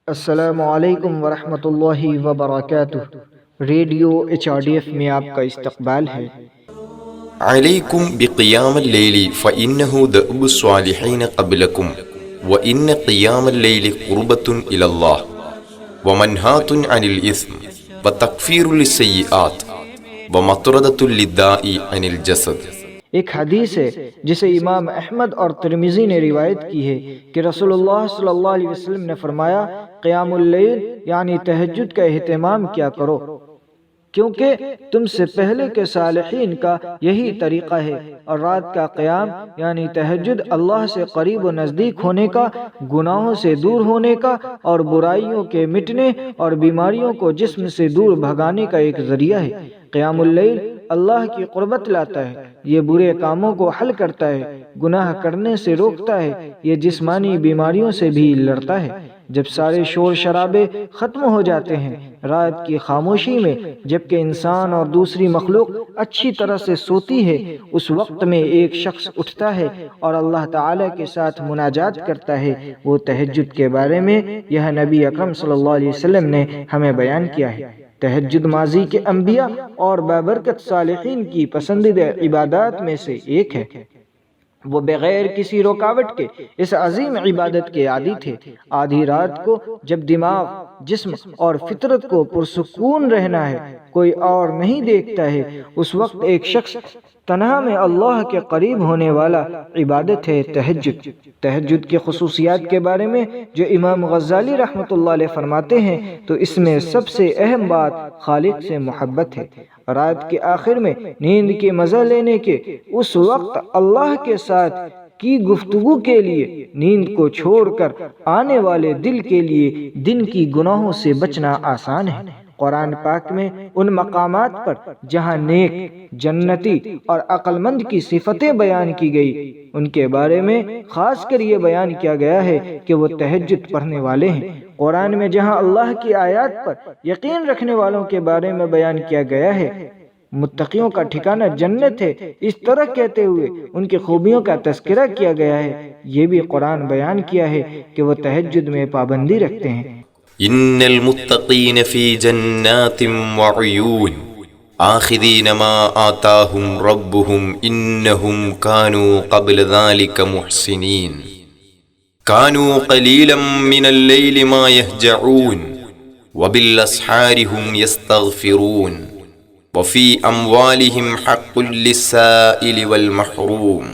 السلام علیکم ورحمۃ اللہ وبرکاتہ۔ ریڈیو HRDF میں آپ کا استقبال ہے۔ عليكم بقيام الليل فإنه دأب الصالحين قبلكم وإن قيام الليل قربة إلى الله ومنهاة عن الإثم وتكفير للسيئات ومطردة للداء عن الجسد۔ ایک حدیث ہے جسے امام احمد اور ترمذی نے روایت کی ہے کہ رسول اللہ صلی اللہ علیہ وسلم نے فرمایا، قیام اللیل یعنی تہجد کا اہتمام کیا کرو، کیونکہ تم سے پہلے کے صالحین کا یہی طریقہ ہے، اور رات کا قیام یعنی تہجد اللہ سے قریب و نزدیک ہونے کا، گناہوں سے دور ہونے کا اور برائیوں کے مٹنے اور بیماریوں کو جسم سے دور بھگانے کا ایک ذریعہ ہے۔ قیام اللیل اللہ کی قربت لاتا ہے، یہ برے کاموں کو حل کرتا ہے، گناہ کرنے سے روکتا ہے، یہ جسمانی بیماریوں سے بھی لڑتا ہے۔ جب سارے شور شرابے ختم ہو جاتے ہیں، رات کی خاموشی میں جبکہ انسان اور دوسری مخلوق اچھی طرح سے سوتی ہے، اس وقت میں ایک شخص اٹھتا ہے اور اللہ تعالی کے ساتھ مناجات کرتا ہے۔ وہ تہجد کے بارے میں یہ نبی اکرم صلی اللہ علیہ وسلم نے ہمیں بیان کیا ہے۔ تہجد ماضی کے انبیاء اور بابرکت صالحین کی پسندیدہ عبادات میں سے ایک ہے۔ وہ بغیر کسی رکاوٹ کے اس عظیم عبادت کے عادی تھے۔ آدھی رات کو جب دماغ، جسم اور فطرت کو پرسکون رہنا ہے، کوئی اور نہیں دیکھتا ہے، اس وقت ایک شخص تنہا میں اللہ کے قریب ہونے والا عبادت ہے تہجد۔ تہجد کی خصوصیات کے بارے میں جو امام غزالی رحمۃ اللہ علیہ فرماتے ہیں تو اس میں سب سے اہم بات خالق سے محبت ہے۔ رات کے آخر میں نیند کے مزہ لینے کے اس وقت اللہ کے ساتھ کی گفتگو کے لیے نیند کو چھوڑ کر آنے والے دل کے لیے دن کی گناہوں سے بچنا آسان ہے۔ قرآن پاک میں ان مقامات پر جہاں نیک، جنتی اور عقل مند کی صفتیں بیان کی گئی، ان کے بارے میں خاص کر یہ بیان کیا گیا ہے کہ وہ تہجد پڑھنے والے ہیں۔ قرآن میں جہاں اللہ کی آیات پر یقین رکھنے والوں کے بارے میں بیان کیا گیا ہے، متقیوں کا ٹھکانہ جنت ہے، اس طرح کہتے ہوئے ان کی خوبیوں کا تذکرہ کیا گیا ہے، یہ بھی قرآن بیان کیا ہے کہ وہ تہجد میں پابندی رکھتے ہیں۔ ان المتقین فی جنات وعیون آخذین ما آتاہم ربهم انہم کانوا قبل ذلک محسنین کانوا قلیلا من اللیل ما یہجعون وبالاسحار هم یستغفرون وفی اموالهم حق للسائل والمحروم۔